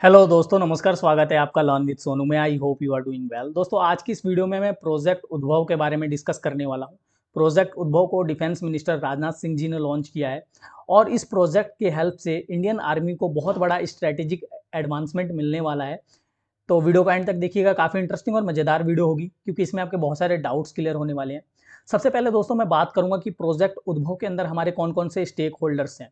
Hello दोस्तों, नमस्कार। स्वागत है आपका लर्न विद सोनू में। I hope you are doing well. दोस्तों, आज की इस वीडियो में मैं प्रोजेक्ट उद्भव के बारे में डिस्कस करने वाला हूं। प्रोजेक्ट उद्भव को डिफेंस मिनिस्टर राजनाथ सिंह जी ने लॉन्च किया है और इस प्रोजेक्ट के हेल्प से इंडियन आर्मी को बहुत बड़ा स्ट्रेटेजिक एडवांसमेंट मिलने वाला है। तो वीडियो का एंड तक देखिएगा, काफ़ी इंटरेस्टिंग और मज़ेदार वीडियो होगी क्योंकि इसमें आपके बहुत सारे डाउट्स क्लियर होने वाले हैं। सबसे पहले दोस्तों मैं बात करूंगा कि प्रोजेक्ट उद्भव के अंदर हमारे कौन कौन से स्टेक होल्डर्स हैं।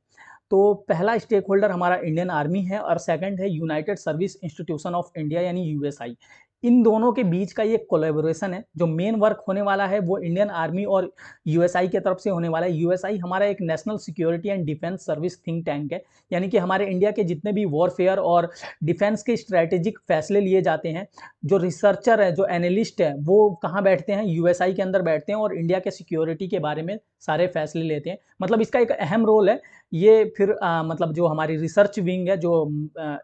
तो पहला स्टेक होल्डर हमारा इंडियन आर्मी है और सेकंड है United service institution of India यानी यूएसआई। इन दोनों के बीच का ये कोलैबोरेशन है। जो मेन वर्क होने वाला है वो इंडियन आर्मी और यूएसआई की तरफ से होने वाला है। यूएसआई हमारा एक national security and defence service think tank है, यानी कि हमारे इंडिया के जितने भी वॉरफेयर और डिफेंस के स्ट्रैटेजिक फैसले लिए जाते हैं, जो रिसर्चर है, जो एनालिस्ट है, वो कहाँ बैठते हैं? यूएसआई के अंदर बैठते हैं और इंडिया के सिक्योरिटी के बारे में सारे फैसले लेते हैं। मतलब इसका एक अहम रोल है। ये फिर मतलब जो हमारी रिसर्च विंग है, जो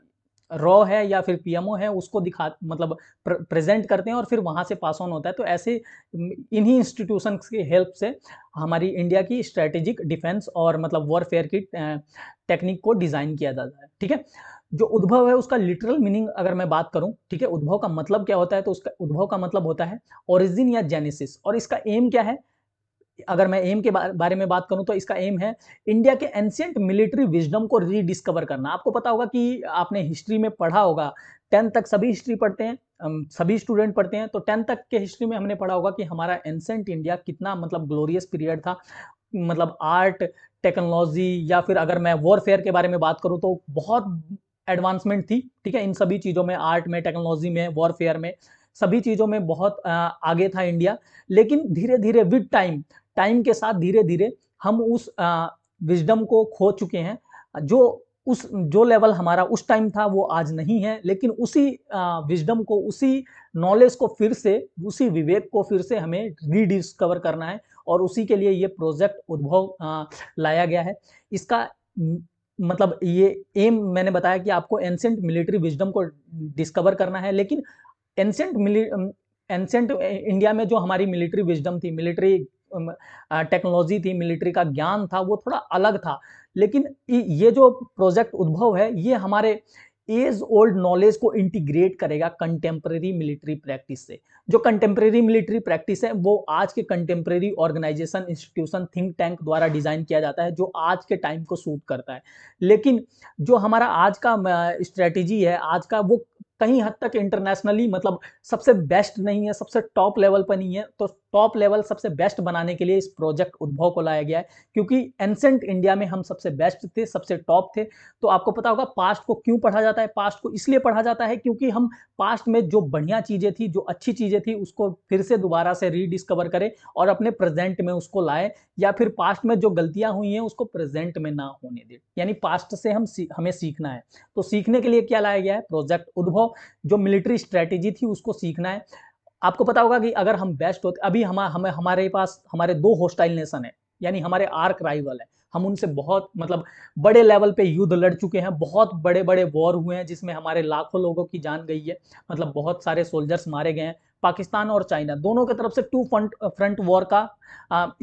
रॉ है या फिर पीएमओ है, उसको दिखा मतलब प्रेजेंट करते हैं और फिर वहां से पास ऑन होता है। तो ऐसे इन्हीं इंस्टीट्यूशन की हेल्प से हमारी इंडिया की स्ट्रेटेजिक डिफेंस और मतलब वॉरफेयर की टेक्निक को डिजाइन किया जाता है। ठीक है। जो उद्भव है उसका लिटरल मीनिंग अगर मैं बात करूं, ठीक है, उद्भव का मतलब क्या होता है, तो उसका उद्भव का मतलब होता है ओरिजिन या जेनेसिस। और इसका एम क्या है? अगर मैं एम के बारे में बात करूं तो इसका एम है इंडिया के एंशिएंट मिलिट्री विजडम को रीडिस्कवर करना। आपको पता होगा कि आपने हिस्ट्री में पढ़ा होगा, 10 तक सभी हिस्ट्री पढ़ते हैं, सभी स्टूडेंट पढ़ते हैं। तो 10 तक के हिस्ट्री में हमने पढ़ा होगा कि हमारा एंशिएंट इंडिया कितना मतलब ग्लोरियस पीरियड था। मतलब आर्ट, टेक्नोलॉजी या फिर अगर मैं वॉरफेयर के बारे में बात करूं तो बहुत एडवांसमेंट थी। ठीक है, इन सभी चीज़ों में, आर्ट में, टेक्नोलॉजी में, वॉरफेयर में, सभी चीज़ों में बहुत आगे था इंडिया। लेकिन धीरे धीरे विद टाइम, टाइम के साथ धीरे धीरे हम उस विजडम को खो चुके हैं। जो उस जो लेवल हमारा उस टाइम था वो आज नहीं है। लेकिन उसी विजडम को, उसी नॉलेज को फिर से, उसी विवेक को फिर से हमें रीडिस्कवर करना है और उसी के लिए ये प्रोजेक्ट उद्भव लाया गया है। इसका मतलब ये एम मैंने बताया कि आपको एंशिएंट मिलिट्री विजडम को डिस्कवर करना है। लेकिन एंशिएंट एंशिएंट इंडिया में जो हमारी मिलिट्री विजडम थी, मिलिट्री टेक्नोलॉजी थी, मिलिट्री का ज्ञान था, वो थोड़ा अलग था। लेकिन ये जो प्रोजेक्ट उद्भव है ये हमारे एज ओल्ड नॉलेज को इंटीग्रेट करेगा कंटेम्प्रेरी मिलिट्री प्रैक्टिस से। जो कंटेम्प्रेरी मिलिट्री प्रैक्टिस है वो आज के contemporary organisation, institution, think tank द्वारा डिजाइन किया जाता है, जो आज के टाइम को सूट करता है। लेकिन जो हमारा आज का स्ट्रेटेजी है, आज का, वो कहीं हद तक इंटरनेशनली मतलब सबसे बेस्ट नहीं है, सबसे टॉप लेवल पर नहीं है। तो टॉप लेवल, सबसे बेस्ट बनाने के लिए इस प्रोजेक्ट उद्भव को लाया गया है, क्योंकि एंसेंट इंडिया में हम सबसे बेस्ट थे, सबसे टॉप थे। तो आपको पता होगा पास्ट को क्यों पढ़ा जाता है। पास्ट को इसलिए पढ़ा जाता है क्योंकि हम पास्ट में जो बढ़िया चीजें थी, जो अच्छी चीजें थी, उसको फिर से दोबारा से रीडिस्कवर करें और अपने प्रेजेंट में उसको लाए, या फिर पास्ट में जो गलतियां हुई हैं उसको प्रेजेंट में ना होने दें। यानी पास्ट से हमें सीखना है। तो सीखने के लिए क्या लाया गया है? प्रोजेक्ट उद्भव। जो मिलिट्री स्ट्रेटेजी थी उसको सीखना है। आपको पता होगा कि अगर हम बेस्ट होते, अभी हमारे पास हमारे दो होस्टाइल नेशन है, यानी हमारे आर्क राइवल है। हम उनसे बहुत मतलब बड़े लेवल पे युद्ध लड़ चुके हैं, बहुत बड़े बड़े वॉर हुए हैं जिसमें हमारे लाखों लोगों की जान गई है, मतलब बहुत सारे सोल्जर्स मारे गए हैं। पाकिस्तान और चाइना दोनों की तरफ से टू फ्रंट फ्रंट वॉर का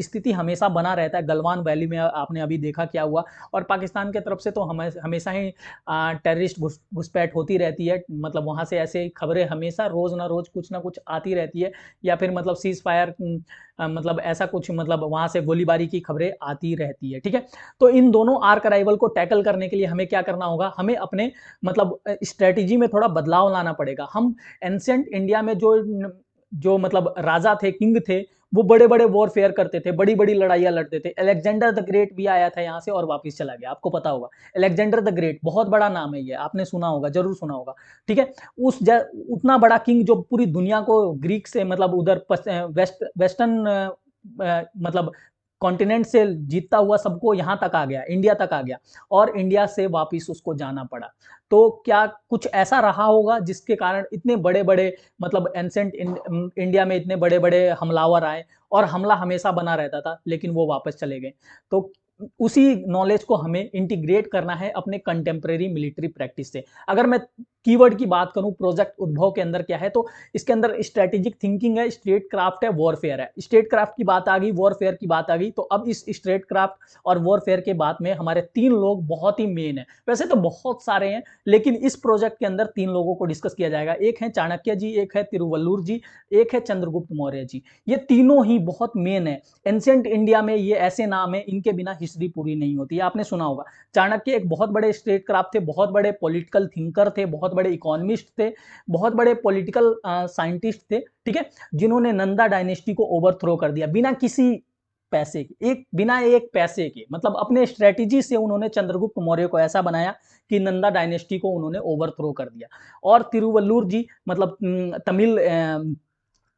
स्थिति हमेशा बना रहता है। गलवान वैली में आपने अभी देखा क्या हुआ। और पाकिस्तान की तरफ से तो हमेशा ही टेररिस्ट घुसपैठ होती रहती है। मतलब वहाँ से ऐसे खबरें हमेशा रोज ना कुछ आती रहती है, या फिर मतलब सीज फायर, मतलब ऐसा कुछ, मतलब वहाँ से गोलीबारी की खबरें आती रहती है। ठीक है। तो इन दोनों आर्क राइवल को टैकल करने के लिए हमें क्या करना होगा? हमें अपने मतलब स्ट्रेटेजी में थोड़ा बदलाव लाना पड़ेगा। हम एंशिएंट इंडिया में जो जो मतलब राजा थे, किंग थे, वो बड़े बड़े वॉरफेयर करते थे, बड़ी बड़ी लड़ाइयां लड़ते थे। अलेक्जेंडर द ग्रेट भी आया था यहाँ से और वापस चला गया, आपको पता होगा। अलेक्जेंडर द ग्रेट बहुत बड़ा नाम है, ये आपने सुना होगा, जरूर सुना होगा। ठीक है। उतना बड़ा किंग जो पूरी दुनिया को ग्रीक से मतलब उधर वेस्टर्न मतलब कॉन्टिनेंट से जीतता हुआ सबको यहाँ तक आ गया, इंडिया तक आ गया, और इंडिया से वापिस उसको जाना पड़ा। तो क्या कुछ ऐसा रहा होगा जिसके कारण इतने बड़े बड़े मतलब एंसेंट इंडिया में इतने बड़े बड़े हमलावर आए और हमला हमेशा बना रहता था, लेकिन वो वापस चले गए। तो उसी नॉलेज को हमें इंटीग्रेट करना है अपने कंटेम्प्रेरी मिलिट्री प्रैक्टिस से। अगर मैं कीवर्ड की बात करूं प्रोजेक्ट उद्भव के अंदर क्या है, तो इसके अंदर स्ट्रेटेजिक थिंकिंग है, स्टेट क्राफ्ट है, वॉरफेयर है। स्टेट क्राफ्ट की बात आ गई, वॉरफेयर की बात आ गई, तो अब इस स्टेट क्राफ्ट और वॉरफेयर के बाद में हमारे 3 लोग बहुत ही मेन है। वैसे तो बहुत सारे हैं, लेकिन इस प्रोजेक्ट के अंदर 3 लोगों को डिस्कस किया जाएगा। एक है चाणक्य जी, एक है तिरुवल्लुवर जी, एक है चंद्रगुप्त मौर्य जी। ये तीनों ही बहुत मेन है। एंशिएंट इंडिया में ये ऐसे नाम है, इनके बिना हिस्ट्री पूरी नहीं होती। आपने सुना होगा चाणक्य एक बहुत बड़े स्टेट क्राफ्ट थे, बहुत बड़े पॉलिटिकल थिंकर थे, बहुत बड़े इकोनॉमिस्ट थे, बहुत बड़े पॉलिटिकल साइंटिस्ट थे, ठीक है, जिन्होंने नंदा डायनेस्टी को ओवरथ्रो कर दिया बिना किसी पैसे के, बिना एक पैसे के, मतलब अपने स्ट्रेटेजी से उन्होंने चंद्रगुप्त मौर्य को ऐसा बनाया कि नंदा डायनेस्टी को उन्होंने ओवरथ्रो कर दिया। और तिरुवल्लुवर जी मतलब तमिल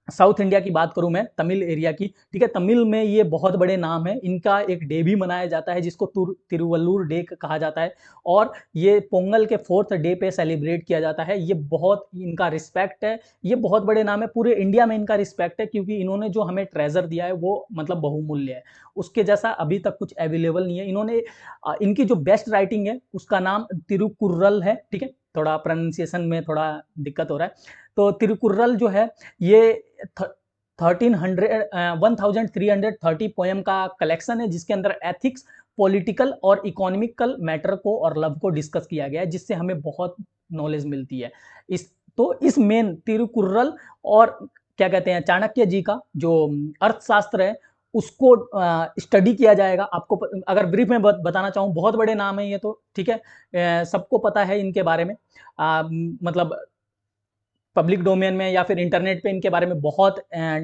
साउथ इंडिया की बात करूं मैं, तमिल एरिया की, ठीक है, तमिल में ये बहुत बड़े नाम है। इनका एक डे भी मनाया जाता है जिसको तिरुवल्लुवर डे कहा जाता है, और ये पोंगल के 4th डे पे सेलिब्रेट किया जाता है। ये बहुत इनका रिस्पेक्ट है, ये बहुत बड़े नाम है, पूरे इंडिया में इनका रिस्पेक्ट है, क्योंकि इन्होंने जो हमें ट्रेजर दिया है वो मतलब बहुमूल्य है, उसके जैसा अभी तक कुछ अवेलेबल नहीं है। इन्होंने इनकी जो बेस्ट राइटिंग है उसका नाम तिरुकुर्रल है, ठीक है, थोड़ा प्रोनाउंसिएशन में थोड़ा दिक्कत हो रहा है। तो तिरुकुर्रल जो है ये 1330 पोएम का कलेक्शन है, जिसके अंदर एथिक्स, पॉलिटिकल और इकोनॉमिकल मैटर को और लव को डिस्कस किया गया है, जिससे हमें बहुत नॉलेज मिलती है। इस मेन तिरुकुर्रल और क्या कहते हैं चाणक्य जी का जो अर्थशास्त्र है उसको स्टडी किया जाएगा। आपको अगर ब्रीफ में बताना चाहूँ, बहुत बड़े नाम है ये तो, ठीक है, सबको पता है इनके बारे में, मतलब पब्लिक डोमेन में या फिर इंटरनेट पे इनके बारे में बहुत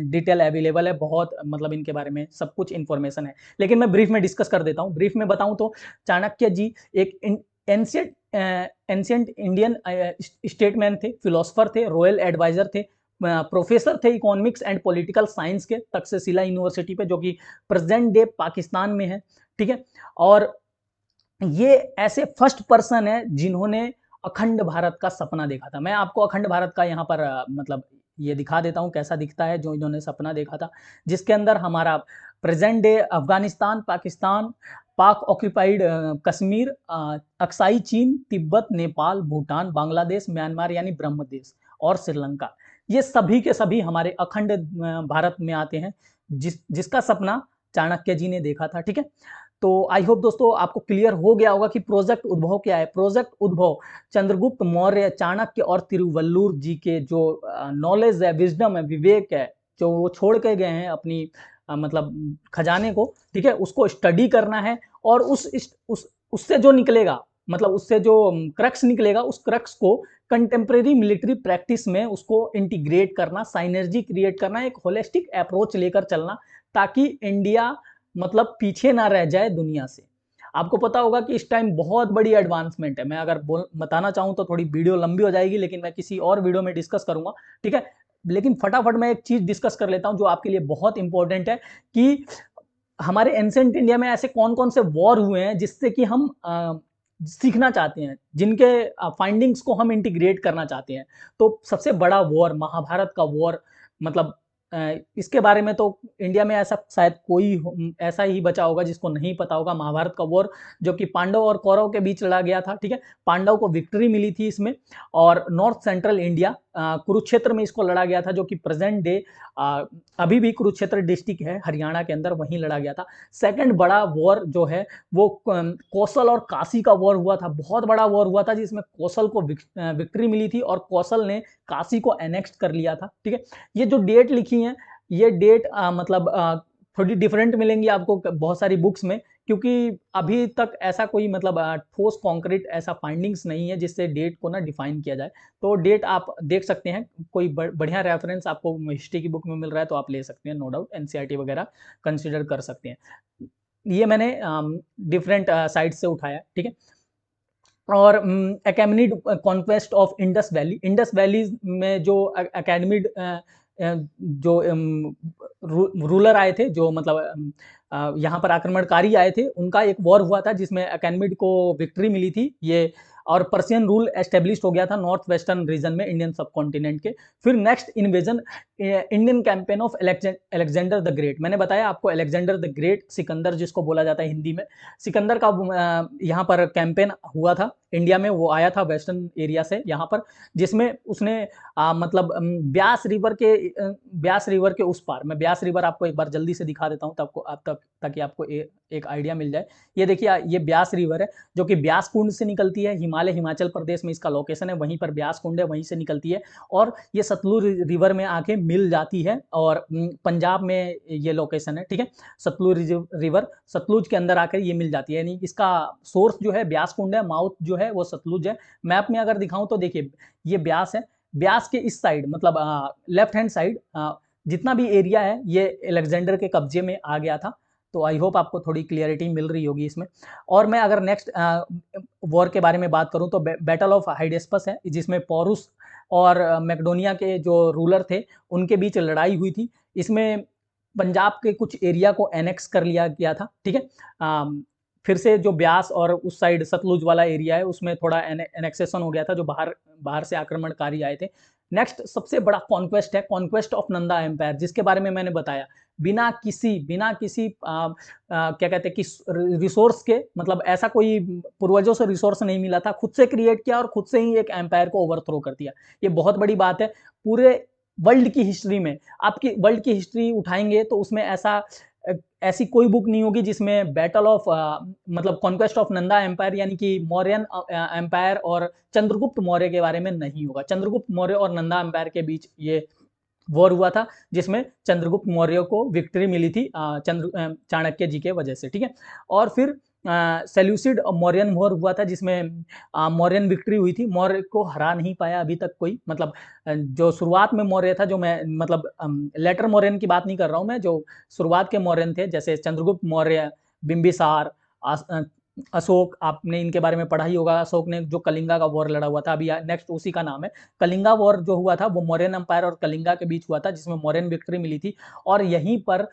डिटेल अवेलेबल है, बहुत मतलब इनके बारे में सब कुछ इन्फॉर्मेशन है। लेकिन मैं ब्रीफ में डिस्कस कर देता हूँ। ब्रीफ में बताऊं तो चाणक्य जी एक एंशिएंट इंडियन स्टेटमैन थे, फिलोसफर थे, रॉयल एडवाइजर थे, प्रोफेसर थे इकोनॉमिक्स एंड पॉलिटिकल साइंस के तक्षशिला यूनिवर्सिटी पे, जो कि प्रेजेंट डे पाकिस्तान में है, ठीक है। और ये ऐसे फर्स्ट पर्सन है जिन्होंने अखंड भारत का सपना देखा था। मैं आपको अखंड भारत का यहाँ पर मतलब ये दिखा देता हूँ कैसा दिखता है जो इन्होंने सपना देखा था, जिसके अंदर हमारा प्रेजेंट डे अफगानिस्तान, पाकिस्तान, पाक ऑक्यूपाइड कश्मीर, अक्साई चीन, तिब्बत, नेपाल, भूटान, बांग्लादेश, म्यांमार यानी ब्रह्म देश और श्रीलंका, ये सभी के सभी हमारे अखंड भारत में आते हैं, जिसका सपना चाणक्य जी ने देखा था, ठीक है। तो आई होप दोस्तों आपको क्लियर हो गया होगा कि प्रोजेक्ट उद्भव क्या है। प्रोजेक्ट उद्भव चंद्रगुप्त मौर्य, चाणक्य और तिरुवल्लुवर जी के जो नॉलेज है, विजडम है, विवेक है, जो वो छोड़ के गए हैं अपनी मतलब खजाने को, ठीक है, उसको स्टडी करना है, और उससे जो निकलेगा, मतलब उससे जो क्रक्स निकलेगा, उस क्रक्स को कंटेम्प्रेरी मिलिट्री प्रैक्टिस में उसको इंटीग्रेट करना, साइनर्जी क्रिएट करना, एक होलिस्टिक अप्रोच लेकर चलना, ताकि इंडिया मतलब पीछे ना रह जाए दुनिया से। आपको पता होगा कि इस टाइम बहुत बड़ी एडवांसमेंट है। मैं अगर बताना चाहूँ तो थोड़ी वीडियो लंबी हो जाएगी, लेकिन मैं किसी और वीडियो में डिस्कस करूंगा, ठीक है। लेकिन फटाफट मैं एक चीज डिस्कस कर लेता हूं जो आपके लिए बहुत इंपॉर्टेंट है, कि हमारे एंशिएंट इंडिया में ऐसे कौन कौन से वॉर हुए हैं जिससे कि हम सीखना चाहते हैं, जिनके फाइंडिंग्स को हम इंटीग्रेट करना चाहते हैं। तो सबसे बड़ा वॉर महाभारत का वॉर, मतलब इसके बारे में तो इंडिया में ऐसा शायद कोई ऐसा ही बचा होगा जिसको नहीं पता होगा। महाभारत का वॉर जो कि पांडव और कौरव के बीच लड़ा गया था, ठीक है, पांडव को विक्ट्री मिली थी इसमें, और नॉर्थ सेंट्रल इंडिया कुरुक्षेत्र में इसको लड़ा गया था, जो कि प्रेजेंट डे अभी भी कुरुक्षेत्र डिस्ट्रिक्ट है हरियाणा के अंदर, वहीं लड़ा गया था। सेकंड बड़ा वॉर जो है वो कौशल और काशी का वॉर हुआ था, बहुत बड़ा वॉर हुआ था, जिसमें कौशल को विक्ट्री मिली थी और कौशल ने काशी को एनेक्ट कर लिया था, ठीक है। ये जो डेट लिखी है, ये डेट मतलब थोड़ी डिफरेंट मिलेंगी आपको बहुत सारी बुक्स में, क्योंकि अभी तक ऐसा कोई मतलब ठोस कॉन्क्रीट ऐसा फाइंडिंग्स नहीं है जिससे डेट को ना डिफाइन किया जाए। तो डेट आप देख सकते हैं, कोई बढ़िया रेफरेंस आपको हिस्ट्री की बुक में मिल रहा है तो आप ले सकते हैं, नो डाउट एनसीईआरटी वगैरह कंसिडर कर सकते हैं। ये मैंने डिफरेंट साइट से उठाया, ठीक है। और Achaemenid conquest of Indus valley, Indus valley में जो अकेडमिड जो रूलर आए थे, जो मतलब यहाँ पर आक्रमणकारी आए थे, उनका एक वॉर हुआ था जिसमें अकेडमिड को विक्ट्री मिली थी ये, और पर्शियन रूल एस्टेब्लिश हो गया था नॉर्थ वेस्टर्न रीजन में इंडियन सब कॉन्टिनेंट के। फिर next invasion Indian campaign of Alexander the great, मैंने बताया आपको अलेक्जेंडर द ग्रेट, सिकंदर जिसको बोला जाता है हिंदी में, सिकंदर का यहाँ पर कैंपेन हुआ था इंडिया में, वो आया था वेस्टर्न एरिया से यहाँ पर, जिसमें उसने मतलब ब्यास रिवर के उस पार, मैं ब्यास रिवर आपको एक बार जल्दी से दिखा देता हूँ तब ताकि आपको एक आइडिया मिल जाए। ये देखिए, ये ब्यास रिवर है जो कि ब्यास कुंड से निकलती है, हिमाचल प्रदेश में इसका लोकेशन है, वहीं पर ब्यास कुंड है, वहीं से निकलती है और ये सतलुज रिवर में आके मिल जाती है और पंजाब में ये लोकेशन है, ठीक है। सतलुज रिवर सतलुज के अंदर आकर ये मिल जाती है, यानी इसका सोर्स जो है ब्यास कुंड है, माउथ जो है वो सतलुज है। मैप में अगर दिखाऊं तो देखिए, ये ब्यास है, ब्यास के इस साइड मतलब लेफ्ट हैंड साइड जितना भी एरिया है ये अलेक्जेंडर के कब्जे में आ गया था। तो आई होप आपको थोड़ी क्लियरिटी मिल रही होगी इसमें। और मैं अगर नेक्स्ट वॉर के बारे में बात करूं तो बैटल ऑफ हाइडेस्पस है, जिसमें पोरुस और मैकडोनिया के जो रूलर थे उनके बीच लड़ाई हुई थी। इसमें पंजाब के कुछ एरिया को एनेक्स कर लिया गया था, ठीक है। फिर से जो ब्यास और उस साइड सतलुज वाला एरिया है उसमें थोड़ा एनेक्सेशन हो गया था, जो बाहर से आक्रमणकारी आए थे। नेक्स्ट सबसे बड़ा कॉन्क्वेस्ट है, कॉन्क्वेस्ट ऑफ नंदा एम्पायर, जिसके बारे में मैंने बताया बिना किसी क्या कहते हैं कि रिसोर्स के, मतलब ऐसा कोई पूर्वजों से रिसोर्स नहीं मिला था, खुद से क्रिएट किया और खुद से ही एक एम्पायर को ओवरथ्रो कर दिया। ये बहुत बड़ी बात है। पूरे वर्ल्ड की हिस्ट्री में, आपकी वर्ल्ड की हिस्ट्री उठाएंगे तो उसमें ऐसी कोई बुक नहीं होगी जिसमें बैटल ऑफ मतलब कॉन्क्वेस्ट ऑफ नंदा एम्पायर यानी कि मौर्यन एम्पायर और चंद्रगुप्त मौर्य के बारे में नहीं होगा। चंद्रगुप्त मौर्य और नंदा एम्पायर के बीच ये वॉर हुआ था, जिसमें चंद्रगुप्त मौर्य को विक्ट्री मिली थी चाणक्य जी के वजह से, ठीक है। और फिर सेल्यूसिड मौर्यन वॉर हुआ था, जिसमें मौर्यन विक्ट्री हुई थी। मौर्य को हरा नहीं पाया अभी तक कोई, मतलब जो शुरुआत में मौर्य था, जो मैं मतलब लेटर मौर्यन की बात नहीं कर रहा हूँ मैं, जो शुरुआत के मौर्यन थे जैसे चंद्रगुप्त मौर्य, बिंबिसार, अशोक, आपने इनके बारे में पढ़ा ही होगा। अशोक ने जो कलिंगा का वॉर लड़ा हुआ था, अभी नेक्स्ट उसी का नाम है। कलिंगा वॉर जो हुआ था वो मौर्यन एम्पायर और कलिंगा के बीच हुआ था, जिसमें मौर्यन विक्ट्री मिली थी। और यहीं पर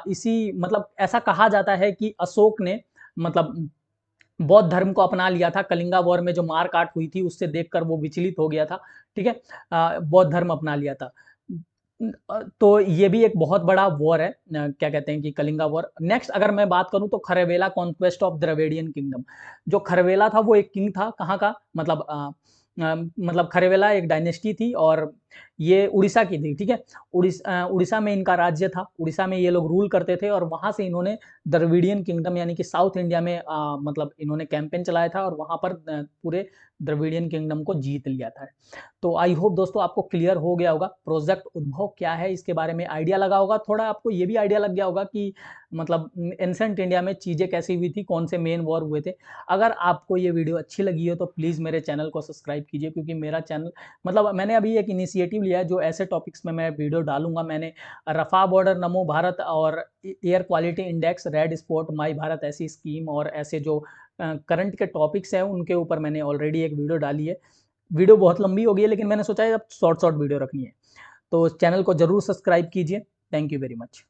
इसी मतलब ऐसा कहा जाता है कि अशोक ने मतलब बौद्ध धर्म को अपना लिया था। कलिंगा वॉर में जो मार काट हुई थी उससे देखकर वो विचलित हो गया था, ठीक है। बौद्ध धर्म अपना लिया था। तो ये भी एक बहुत बड़ा वॉर है, क्या कहते हैं कि कलिंगा वॉर। नेक्स्ट अगर मैं बात करूं तो खरवेला कॉन्क्वेस्ट ऑफ द्रविडियन किंगडम। जो खरवेला था वो एक किंग था, कहाँ का मतलब खरवेला एक डायनेस्टी थी और ये उड़ीसा की थी, ठीक है। उड़ीसा में इनका राज्य था, उड़ीसा में ये लोग रूल करते थे और वहां से इन्होंने द्रविडियन किंगडम यानी कि साउथ इंडिया में मतलब इन्होंने कैंपेन चलाया था और वहां पर पूरे द्रविडियन किंगडम को जीत लिया था। तो आई होप दोस्तों आपको क्लियर हो गया होगा प्रोजेक्ट उद्भव क्या है, इसके बारे में आइडिया लगा होगा। थोड़ा आपको ये भी आइडिया लग गया होगा कि मतलब एंसेंट इंडिया में चीज़ें कैसी हुई थी, कौन से मेन वॉर हुए थे। अगर आपको ये वीडियो अच्छी लगी हो तो प्लीज़ मेरे चैनल को सब्सक्राइब कीजिए, क्योंकि मेरा चैनल मतलब मैंने अभी एक इनिशिएटिव लिया है जो ऐसे टॉपिक्स में मैं वीडियो डालूंगा। मैंने रफा बॉर्डर, नमो भारत और air quality index, red spot, my Bharat ऐसी स्कीम और ऐसे जो करंट के टॉपिक्स हैं उनके ऊपर मैंने ऑलरेडी एक वीडियो डाली है। वीडियो बहुत लंबी हो गई है लेकिन मैंने सोचा है अब शॉर्ट वीडियो रखनी है। तो चैनल को जरूर सब्सक्राइब कीजिए। Thank you very much.